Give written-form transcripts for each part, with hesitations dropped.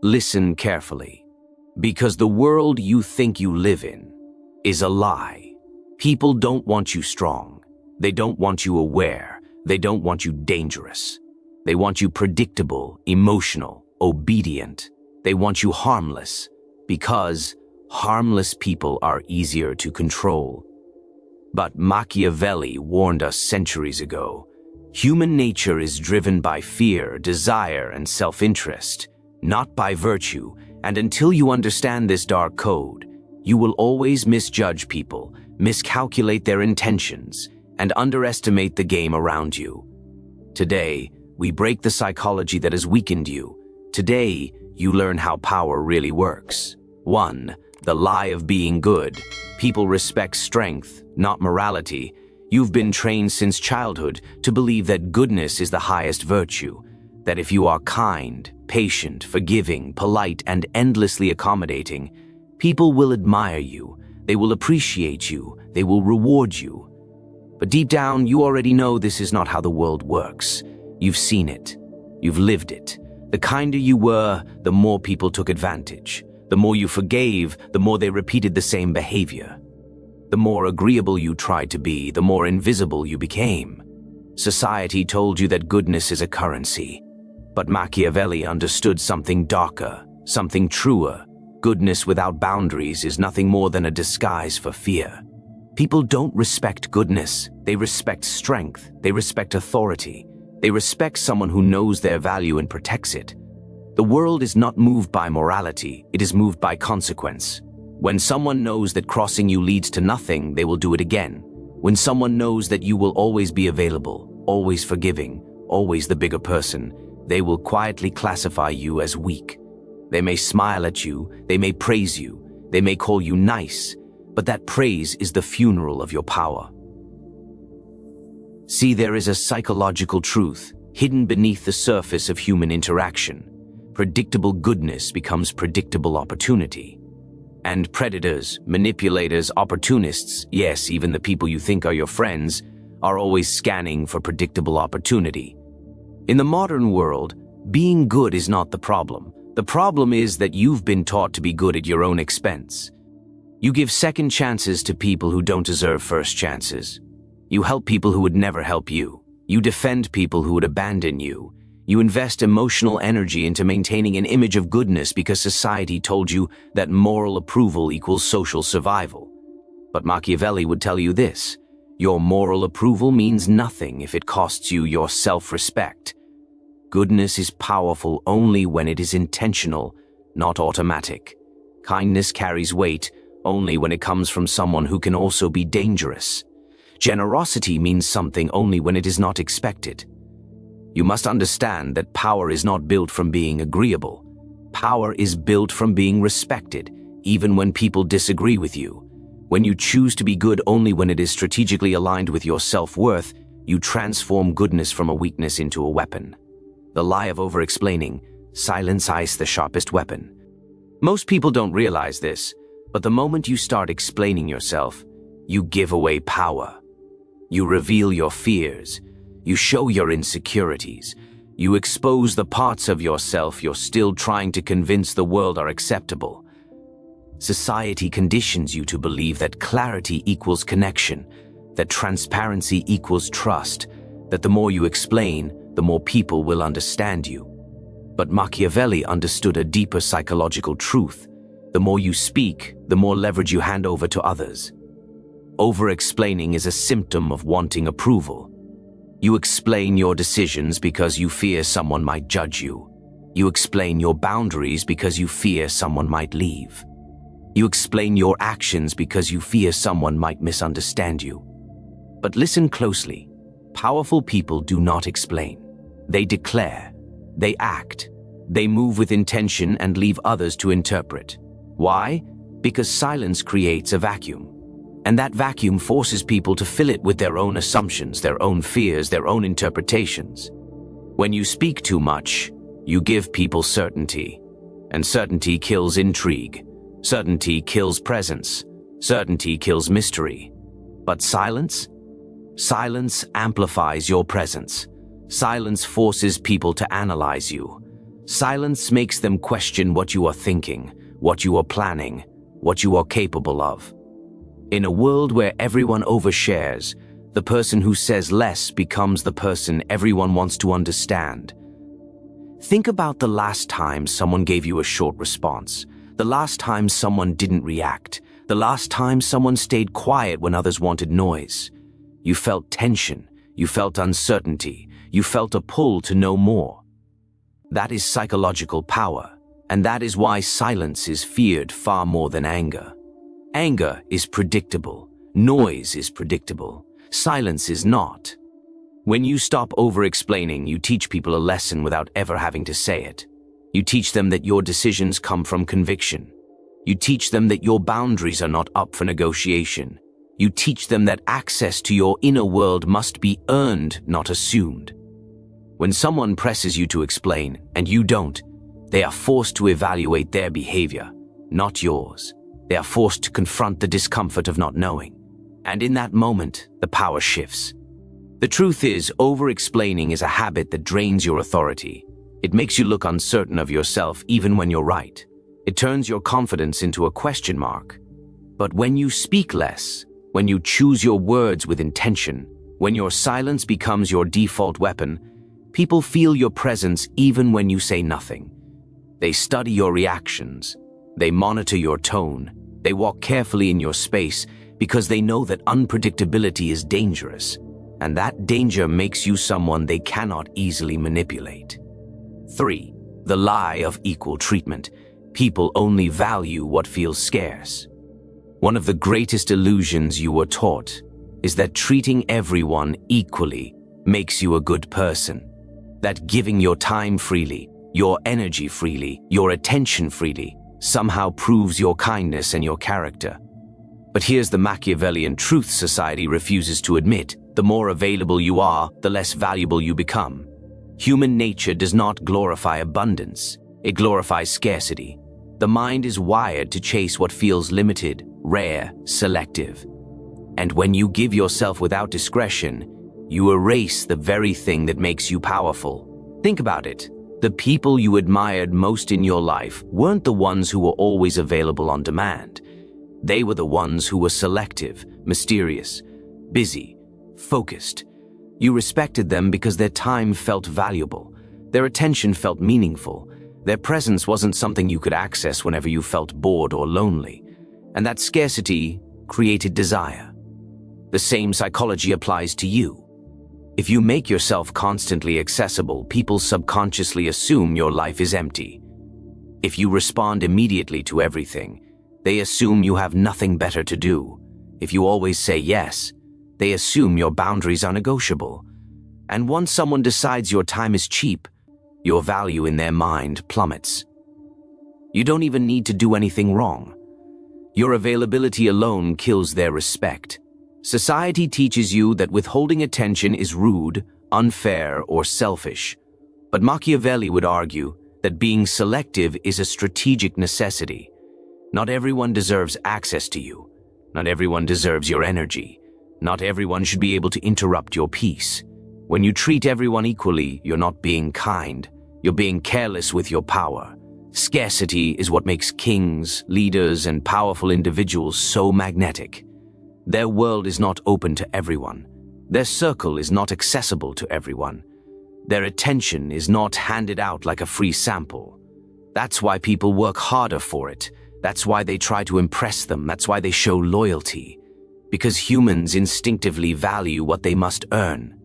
Listen carefully, because the world you think you live in is a lie. People don't want you strong. They don't want you aware. They don't want you dangerous. They want you predictable, emotional, obedient. They want you harmless, because harmless people are easier to control. But Machiavelli warned us centuries ago, human nature is driven by fear, desire, and self-interest, not by virtue, and until you understand this dark code, you will always misjudge people, miscalculate their intentions, and underestimate the game around you. Today, we break the psychology that has weakened you. Today, you learn how power really works. 1. The lie of being good. People respect strength, not morality. You've been trained since childhood to believe that goodness is the highest virtue, that if you are kind, patient, forgiving, polite, and endlessly accommodating, people will admire you, they will appreciate you, they will reward you. But deep down, you already know this is not how the world works. You've seen it. You've lived it. The kinder you were, the more people took advantage. The more you forgave, the more they repeated the same behavior. The more agreeable you tried to be, the more invisible you became. Society told you that goodness is a currency. But Machiavelli understood something darker, something truer. Goodness without boundaries is nothing more than a disguise for fear. People don't respect goodness. They respect strength. They respect authority. They respect someone who knows their value and protects it. The world is not moved by morality. It is moved by consequence. When someone knows that crossing you leads to nothing, they will do it again. When someone knows that you will always be available, always forgiving, always the bigger person, they will quietly classify you as weak. They may smile at you, they may praise you, they may call you nice, but that praise is the funeral of your power. See, there is a psychological truth hidden beneath the surface of human interaction. Predictable goodness becomes predictable opportunity. And predators, manipulators, opportunists, yes, even the people you think are your friends, are always scanning for predictable opportunity. In the modern world, being good is not the problem. The problem is that you've been taught to be good at your own expense. You give second chances to people who don't deserve first chances. You help people who would never help you. You defend people who would abandon you. You invest emotional energy into maintaining an image of goodness because society told you that moral approval equals social survival. But Machiavelli would tell you this: your moral approval means nothing if it costs you your self-respect. Goodness is powerful only when it is intentional, not automatic. Kindness carries weight only when it comes from someone who can also be dangerous. Generosity means something only when it is not expected. You must understand that power is not built from being agreeable. Power is built from being respected, even when people disagree with you. When you choose to be good only when it is strategically aligned with your self-worth, you transform goodness from a weakness into a weapon. The lie of over-explaining: silence is the sharpest weapon. Most people don't realize this, but the moment you start explaining yourself, you give away power. You reveal your fears. You show your insecurities. You expose the parts of yourself you're still trying to convince the world are acceptable. Society conditions you to believe that clarity equals connection, that transparency equals trust, that the more you explain, the more people will understand you. But Machiavelli understood a deeper psychological truth. The more you speak, the more leverage you hand over to others. Over-explaining is a symptom of wanting approval. You explain your decisions because you fear someone might judge you. You explain your boundaries because you fear someone might leave. You explain your actions because you fear someone might misunderstand you. But listen closely. Powerful people do not explain. They declare. They act. They move with intention and leave others to interpret. Why? Because silence creates a vacuum. And that vacuum forces people to fill it with their own assumptions, their own fears, their own interpretations. When you speak too much, you give people certainty. And certainty kills intrigue. Certainty kills presence. Certainty kills mystery. But silence? Silence amplifies your presence. Silence forces people to analyze you. Silence makes them question what you are thinking, what you are planning, what you are capable of. In a world where everyone overshares, the person who says less becomes the person everyone wants to understand. Think about the last time someone gave you a short response, the last time someone didn't react, the last time someone stayed quiet when others wanted noise. You felt tension, you felt uncertainty, you felt a pull to know more. That is psychological power, and that is why silence is feared far more than anger. Anger is predictable, noise is predictable, silence is not. When you stop over-explaining, you teach people a lesson without ever having to say it. You teach them that your decisions come from conviction. You teach them that your boundaries are not up for negotiation. You teach them that access to your inner world must be earned, not assumed. When someone presses you to explain, and you don't, they are forced to evaluate their behavior, not yours. They are forced to confront the discomfort of not knowing. And in that moment, the power shifts. The truth is, over-explaining is a habit that drains your authority. It makes you look uncertain of yourself even when you're right. It turns your confidence into a question mark. But when you speak less, when you choose your words with intention, when your silence becomes your default weapon, people feel your presence even when you say nothing. They study your reactions. They monitor your tone. They walk carefully in your space because they know that unpredictability is dangerous. And that danger makes you someone they cannot easily manipulate. 3. The lie of equal treatment. People only value what feels scarce. One of the greatest illusions you were taught is that treating everyone equally makes you a good person. That giving your time freely, your energy freely, your attention freely, somehow proves your kindness and your character. But here's the Machiavellian truth society refuses to admit. The more available you are, the less valuable you become. Human nature does not glorify abundance. It glorifies scarcity. The mind is wired to chase what feels limited, rare, selective. And when you give yourself without discretion, you erase the very thing that makes you powerful. Think about it. The people you admired most in your life weren't the ones who were always available on demand. They were the ones who were selective, mysterious, busy, focused. You respected them because their time felt valuable. Their attention felt meaningful. Their presence wasn't something you could access whenever you felt bored or lonely. And that scarcity created desire. The same psychology applies to you. If you make yourself constantly accessible, people subconsciously assume your life is empty. If you respond immediately to everything, they assume you have nothing better to do. If you always say yes, they assume your boundaries are negotiable. And once someone decides your time is cheap, your value in their mind plummets. You don't even need to do anything wrong. Your availability alone kills their respect. Society teaches you that withholding attention is rude, unfair, or selfish. But Machiavelli would argue that being selective is a strategic necessity. Not everyone deserves access to you. Not everyone deserves your energy. Not everyone should be able to interrupt your peace. When you treat everyone equally, you're not being kind. You're being careless with your power. Scarcity is what makes kings, leaders, and powerful individuals so magnetic. Their world is not open to everyone. Their circle is not accessible to everyone. Their attention is not handed out like a free sample. That's why people work harder for it. That's why they try to impress them. That's why they show loyalty. Because humans instinctively value what they must earn.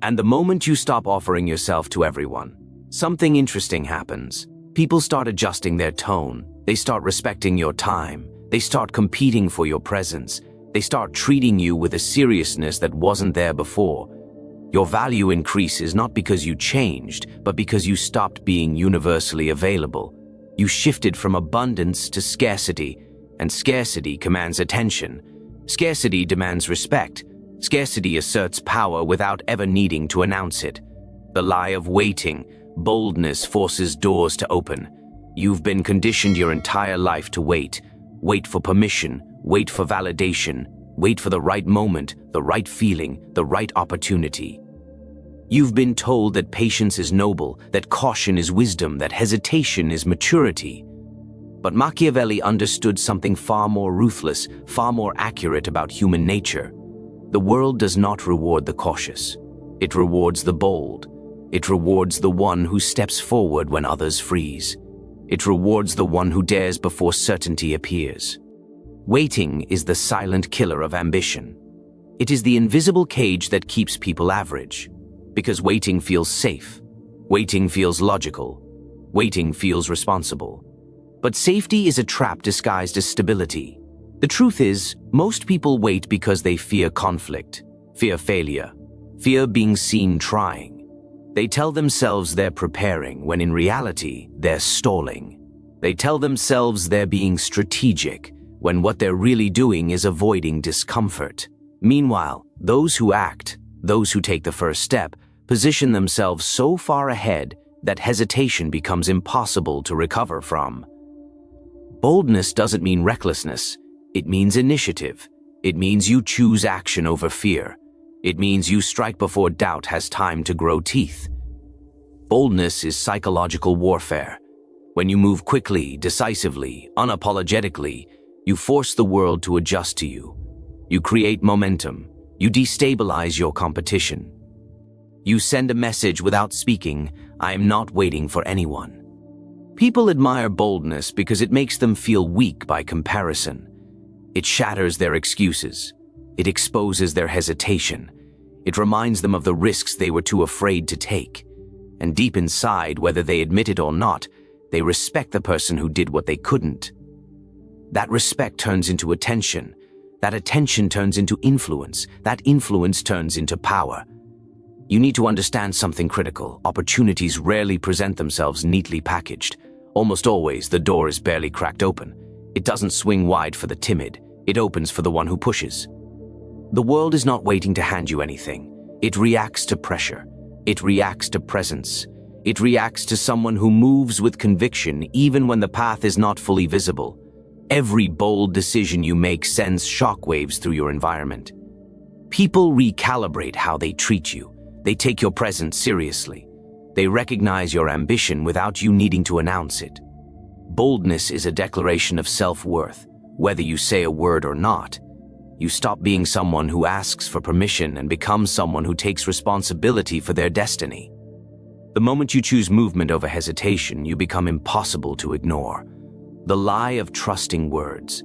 And the moment you stop offering yourself to everyone, something interesting happens. People start adjusting their tone. They start respecting your time. They start competing for your presence. They start treating you with a seriousness that wasn't there before. Your value increases not because you changed, but because you stopped being universally available. You shifted from abundance to scarcity, and scarcity commands attention. Scarcity demands respect. Scarcity asserts power without ever needing to announce it. The lie of waiting, boldness forces doors to open. You've been conditioned your entire life to wait. Wait for permission, wait for validation, wait for the right moment, the right feeling, the right opportunity. You've been told that patience is noble, that caution is wisdom, that hesitation is maturity. But Machiavelli understood something far more ruthless, far more accurate about human nature. The world does not reward the cautious. It rewards the bold. It rewards the one who steps forward when others freeze. It rewards the one who dares before certainty appears. Waiting is the silent killer of ambition. It is the invisible cage that keeps people average. Because waiting feels safe. Waiting feels logical. Waiting feels responsible. But safety is a trap disguised as stability. The truth is, most people wait because they fear conflict, fear failure, fear being seen trying. They tell themselves they're preparing when in reality, they're stalling. They tell themselves they're being strategic when what they're really doing is avoiding discomfort. Meanwhile, those who act, those who take the first step, position themselves so far ahead that hesitation becomes impossible to recover from. Boldness doesn't mean recklessness. It means initiative. It means you choose action over fear. It means you strike before doubt has time to grow teeth. Boldness is psychological warfare. When you move quickly, decisively, unapologetically, you force the world to adjust to you. You create momentum. You destabilize your competition. You send a message without speaking, I am not waiting for anyone. People admire boldness because it makes them feel weak by comparison. It shatters their excuses. It exposes their hesitation. It reminds them of the risks they were too afraid to take. And deep inside, whether they admit it or not, they respect the person who did what they couldn't. That respect turns into attention. That attention turns into influence. That influence turns into power. You need to understand something critical. Opportunities rarely present themselves neatly packaged. Almost always, the door is barely cracked open. It doesn't swing wide for the timid. It opens for the one who pushes. The world is not waiting to hand you anything. It reacts to pressure. It reacts to presence. It reacts to someone who moves with conviction even when the path is not fully visible. Every bold decision you make sends shockwaves through your environment. People recalibrate how they treat you. They take your presence seriously. They recognize your ambition without you needing to announce it. Boldness is a declaration of self-worth, whether you say a word or not. You stop being someone who asks for permission and become someone who takes responsibility for their destiny. The moment you choose movement over hesitation, you become impossible to ignore. The lie of trusting words.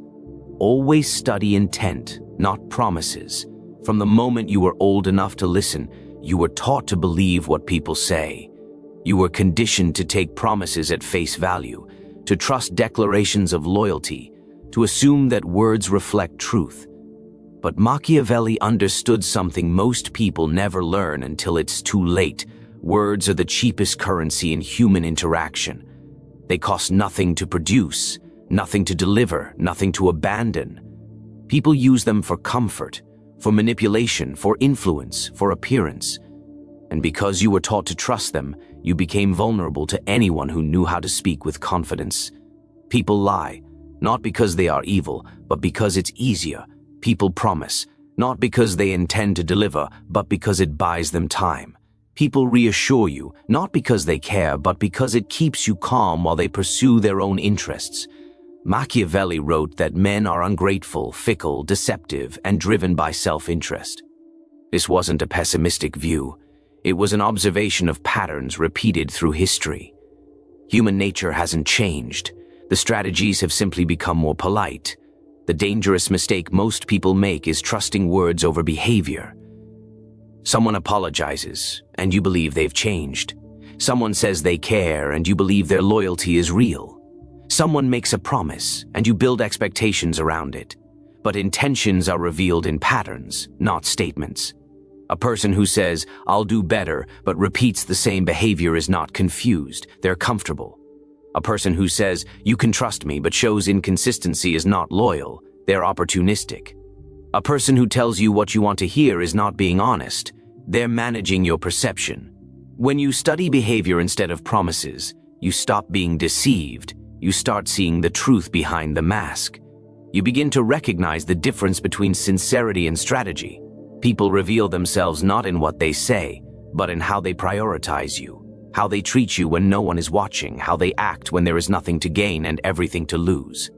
Always study intent, not promises. From the moment you were old enough to listen, you were taught to believe what people say. You were conditioned to take promises at face value, to trust declarations of loyalty, to assume that words reflect truth. But Machiavelli understood something most people never learn until it's too late. Words are the cheapest currency in human interaction. They cost nothing to produce, nothing to deliver, nothing to abandon. People use them for comfort, for manipulation, for influence, for appearance. And because you were taught to trust them, you became vulnerable to anyone who knew how to speak with confidence. People lie, not because they are evil, but because it's easier. People promise, not because they intend to deliver, but because it buys them time. People reassure you, not because they care, but because it keeps you calm while they pursue their own interests. Machiavelli wrote that men are ungrateful, fickle, deceptive, and driven by self-interest. This wasn't a pessimistic view. It was an observation of patterns repeated through history. Human nature hasn't changed. The strategies have simply become more polite. The dangerous mistake most people make is trusting words over behavior. Someone apologizes, and you believe they've changed. Someone says they care, and you believe their loyalty is real. Someone makes a promise, and you build expectations around it. But intentions are revealed in patterns, not statements. A person who says, "I'll do better," but repeats the same behavior is not confused, they're comfortable. A person who says, "You can trust me," but shows inconsistency is not loyal, they're opportunistic. A person who tells you what you want to hear is not being honest, they're managing your perception. When you study behavior instead of promises, you stop being deceived, you start seeing the truth behind the mask. You begin to recognize the difference between sincerity and strategy. People reveal themselves not in what they say, but in how they prioritize you, how they treat you when no one is watching, how they act when there is nothing to gain and everything to lose.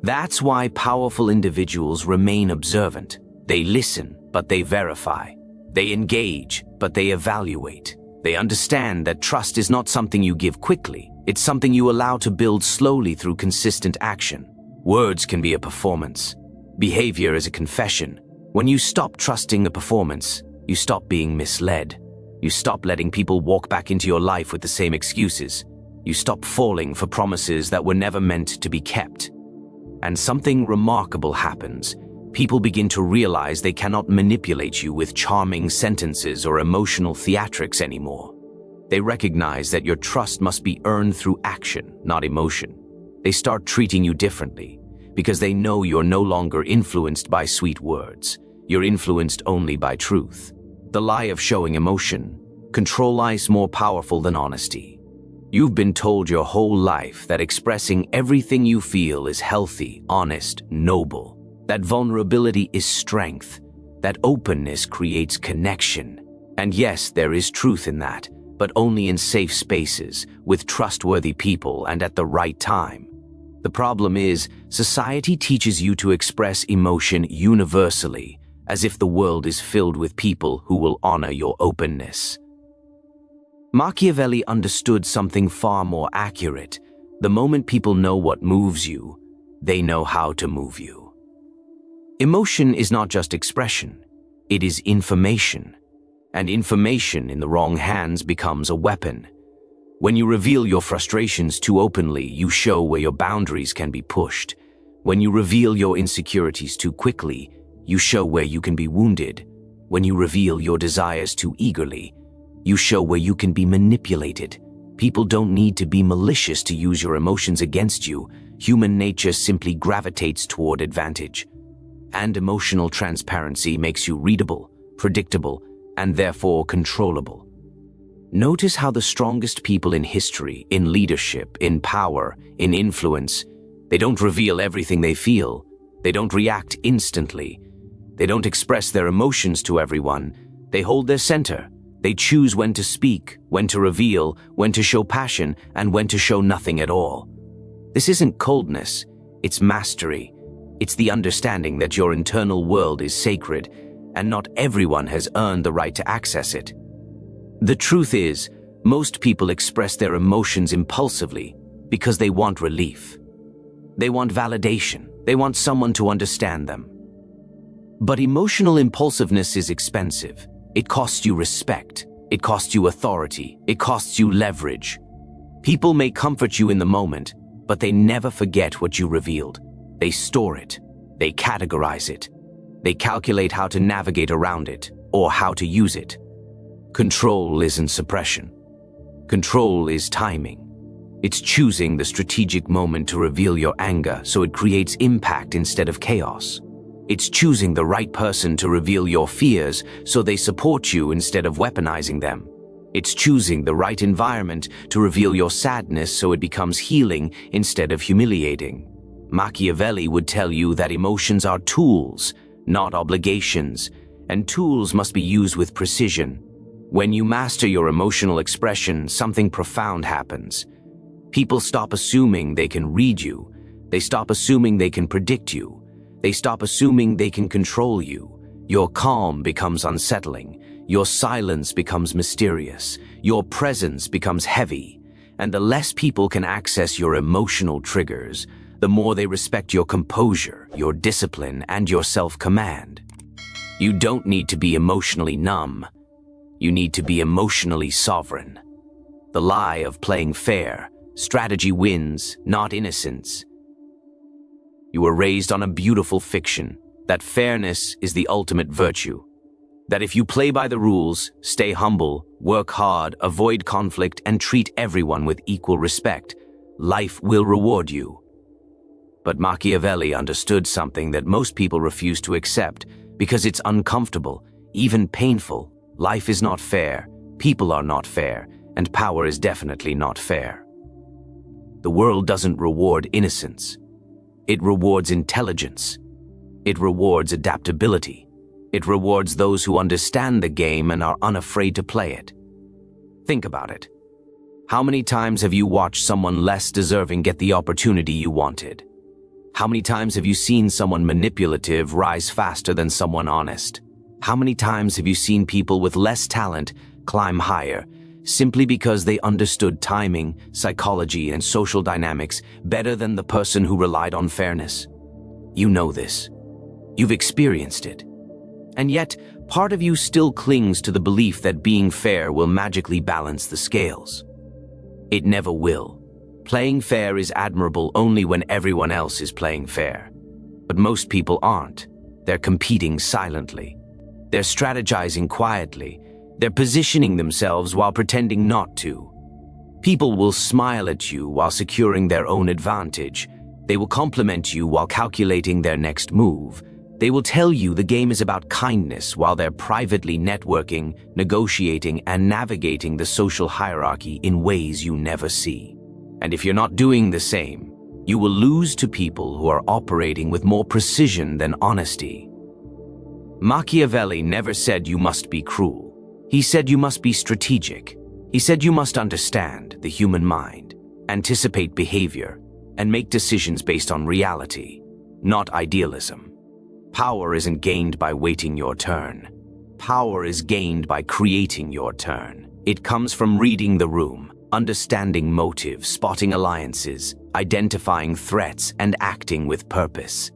That's why powerful individuals remain observant. They listen, but they verify. They engage, but they evaluate. They understand that trust is not something you give quickly. It's something you allow to build slowly through consistent action. Words can be a performance. Behavior is a confession. When you stop trusting the performance, you stop being misled. You stop letting people walk back into your life with the same excuses. You stop falling for promises that were never meant to be kept. And something remarkable happens. People begin to realize they cannot manipulate you with charming sentences or emotional theatrics anymore. They recognize that your trust must be earned through action, not emotion. They start treating you differently because they know you're no longer influenced by sweet words. You're influenced only by truth. The lie of showing emotion. Control lies more powerful than honesty. You've been told your whole life that expressing everything you feel is healthy, honest, noble. That vulnerability is strength. That openness creates connection. And yes, there is truth in that, but only in safe spaces, with trustworthy people and at the right time. The problem is, society teaches you to express emotion universally, as if the world is filled with people who will honor your openness. Machiavelli understood something far more accurate. The moment people know what moves you, they know how to move you. Emotion is not just expression, it is information. And information in the wrong hands becomes a weapon. When you reveal your frustrations too openly, you show where your boundaries can be pushed. When you reveal your insecurities too quickly, you show where you can be wounded. When you reveal your desires too eagerly, you show where you can be manipulated. People don't need to be malicious to use your emotions against you. Human nature simply gravitates toward advantage. And emotional transparency makes you readable, predictable, and therefore controllable. Notice how the strongest people in history, in leadership, in power, in influence, they don't reveal everything they feel. They don't react instantly. They don't express their emotions to everyone. They hold their center. They choose when to speak, when to reveal, when to show passion, and when to show nothing at all. This isn't coldness, it's mastery. It's the understanding that your internal world is sacred, and not everyone has earned the right to access it. The truth is, most people express their emotions impulsively because they want relief. They want validation. They want someone to understand them. But emotional impulsiveness is expensive. It costs you respect. It costs you authority. It costs you leverage. People may comfort you in the moment, but they never forget what you revealed. They store it. They categorize it. They calculate how to navigate around it or how to use it. Control isn't suppression. Control is timing. It's choosing the strategic moment to reveal your anger so it creates impact instead of chaos. It's choosing the right person to reveal your fears so they support you instead of weaponizing them. It's choosing the right environment to reveal your sadness so it becomes healing instead of humiliating. Machiavelli would tell you that emotions are tools, not obligations, and tools must be used with precision. When you master your emotional expression, something profound happens. People stop assuming they can read you. They stop assuming they can predict you. They stop assuming they can control you. Your calm becomes unsettling. Your silence becomes mysterious. Your presence becomes heavy. And the less people can access your emotional triggers, the more they respect your composure, your discipline, and your self-command. You don't need to be emotionally numb. You need to be emotionally sovereign. The lie of playing fair, strategy wins, not innocence. You were raised on a beautiful fiction, that fairness is the ultimate virtue. That if you play by the rules, stay humble, work hard, avoid conflict, and treat everyone with equal respect, life will reward you. But Machiavelli understood something that most people refuse to accept because it's uncomfortable, even painful. Life is not fair, people are not fair, and power is definitely not fair. The world doesn't reward innocence. It rewards intelligence. It rewards adaptability. It rewards those who understand the game and are unafraid to play it. Think about it. How many times have you watched someone less deserving get the opportunity you wanted? How many times have you seen someone manipulative rise faster than someone honest? How many times have you seen people with less talent climb higher simply because they understood timing, psychology, and social dynamics better than the person who relied on fairness? You know this. You've experienced it. And yet, part of you still clings to the belief that being fair will magically balance the scales. It never will. Playing fair is admirable only when everyone else is playing fair. But most people aren't. They're competing silently. They're strategizing quietly. They're positioning themselves while pretending not to. People will smile at you while securing their own advantage. They will compliment you while calculating their next move. They will tell you the game is about kindness while they're privately networking, negotiating, and navigating the social hierarchy in ways you never see. And if you're not doing the same, you will lose to people who are operating with more precision than honesty. Machiavelli never said you must be cruel. He said you must be strategic. He said you must understand the human mind, anticipate behavior, and make decisions based on reality, not idealism. Power isn't gained by waiting your turn. Power is gained by creating your turn. It comes from reading the room, understanding motive, spotting alliances, identifying threats, and acting with purpose.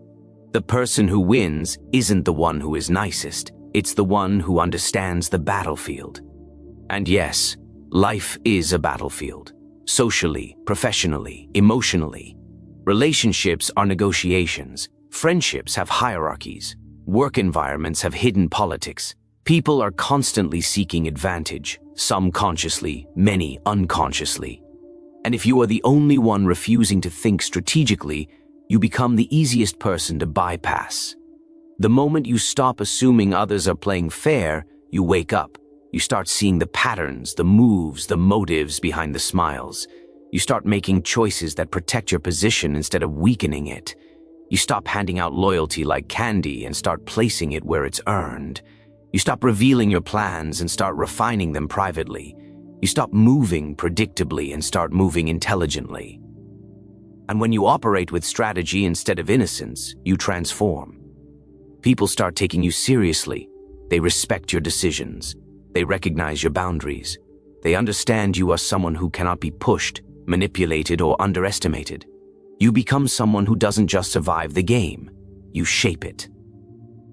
The person who wins isn't the one who is nicest. It's the one who understands the battlefield. And yes, life is a battlefield. Socially, professionally, emotionally. Relationships are negotiations. Friendships have hierarchies. Work environments have hidden politics. People are constantly seeking advantage, some consciously, many unconsciously. And if you are the only one refusing to think strategically, you become the easiest person to bypass. The moment you stop assuming others are playing fair, you wake up. You start seeing the patterns, the moves, the motives behind the smiles. You start making choices that protect your position instead of weakening it. You stop handing out loyalty like candy and start placing it where it's earned. You stop revealing your plans and start refining them privately. You stop moving predictably and start moving intelligently. And when you operate with strategy instead of innocence, you transform. People start taking you seriously. They respect your decisions. They recognize your boundaries. They understand you are someone who cannot be pushed, manipulated, or underestimated. You become someone who doesn't just survive the game, you shape it.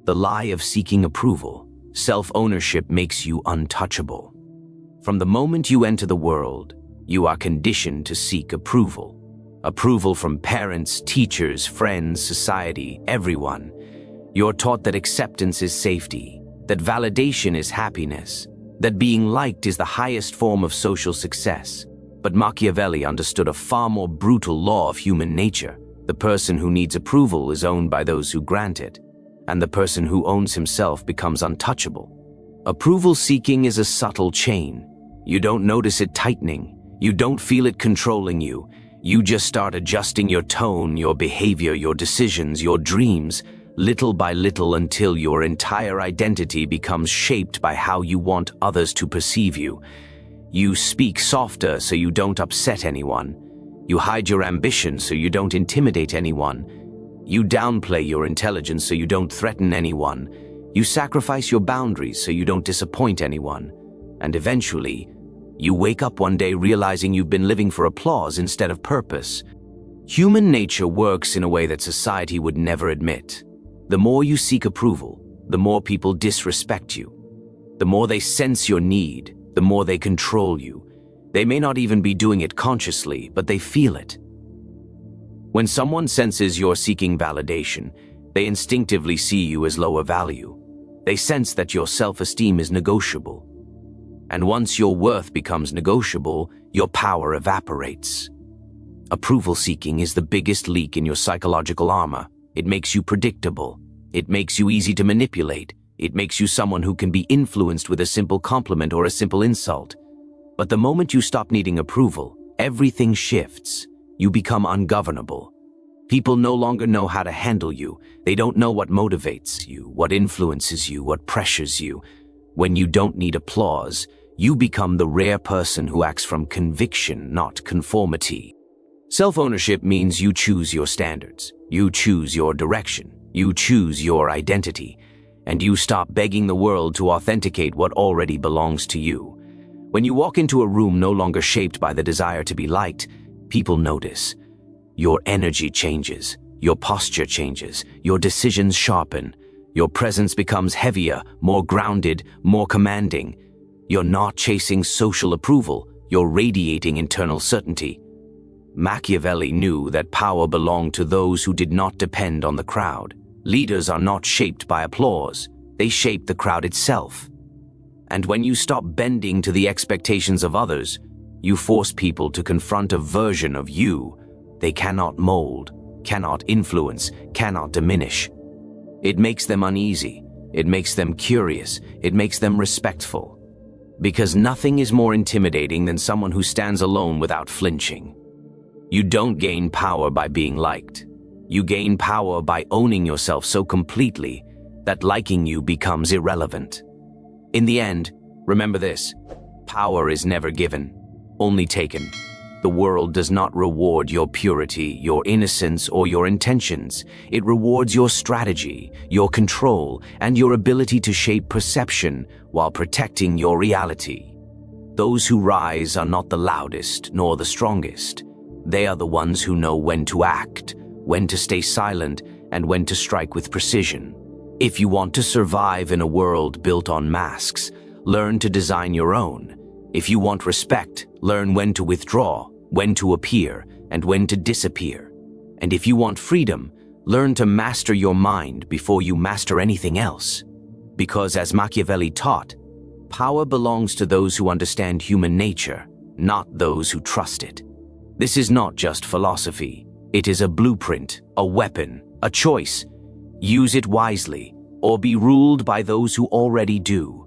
The lie of seeking approval, self-ownership makes you untouchable. From the moment you enter the world, you are conditioned to seek approval. Approval from parents, teachers, friends, society, everyone. You're taught that acceptance is safety, that validation is happiness, that being liked is the highest form of social success. But Machiavelli understood a far more brutal law of human nature. The person who needs approval is owned by those who grant it, and the person who owns himself becomes untouchable. Approval seeking is a subtle chain. You don't notice it tightening. You don't feel it controlling you. You just start adjusting your tone, your behavior, your decisions, your dreams, little by little until your entire identity becomes shaped by how you want others to perceive you. You speak softer so you don't upset anyone. You hide your ambition so you don't intimidate anyone. You downplay your intelligence so you don't threaten anyone. You sacrifice your boundaries so you don't disappoint anyone. And eventually, you wake up one day realizing you've been living for applause instead of purpose. Human nature works in a way that society would never admit. The more you seek approval, the more people disrespect you. The more they sense your need, the more they control you. They may not even be doing it consciously, but they feel it. When someone senses you're seeking validation, they instinctively see you as lower value. They sense that your self-esteem is negotiable. And once your worth becomes negotiable, your power evaporates. Approval seeking is the biggest leak in your psychological armor. It makes you predictable. It makes you easy to manipulate. It makes you someone who can be influenced with a simple compliment or a simple insult. But the moment you stop needing approval, everything shifts. You become ungovernable. People no longer know how to handle you. They don't know what motivates you, what influences you, what pressures you. When you don't need applause, you become the rare person who acts from conviction, not conformity. Self-ownership means you choose your standards, you choose your direction, you choose your identity, and you stop begging the world to authenticate what already belongs to you. When you walk into a room no longer shaped by the desire to be liked, people notice. Your energy changes, your posture changes, your decisions sharpen, your presence becomes heavier, more grounded, more commanding. You're not chasing social approval, you're radiating internal certainty. Machiavelli knew that power belonged to those who did not depend on the crowd. Leaders are not shaped by applause, they shape the crowd itself. And when you stop bending to the expectations of others, you force people to confront a version of you they cannot mold, cannot influence, cannot diminish. It makes them uneasy, it makes them curious, it makes them respectful. Because nothing is more intimidating than someone who stands alone without flinching. You don't gain power by being liked. You gain power by owning yourself so completely that liking you becomes irrelevant. In the end, remember this: power is never given, only taken. The world does not reward your purity, your innocence, or your intentions. It rewards your strategy, your control, and your ability to shape perception while protecting your reality. Those who rise are not the loudest nor the strongest. They are the ones who know when to act, when to stay silent, and when to strike with precision. If you want to survive in a world built on masks, learn to design your own. If you want respect, learn when to withdraw, when to appear, and when to disappear. And if you want freedom, learn to master your mind before you master anything else. Because as Machiavelli taught, power belongs to those who understand human nature, not those who trust it. This is not just philosophy. It is a blueprint, a weapon, a choice. Use it wisely, or be ruled by those who already do.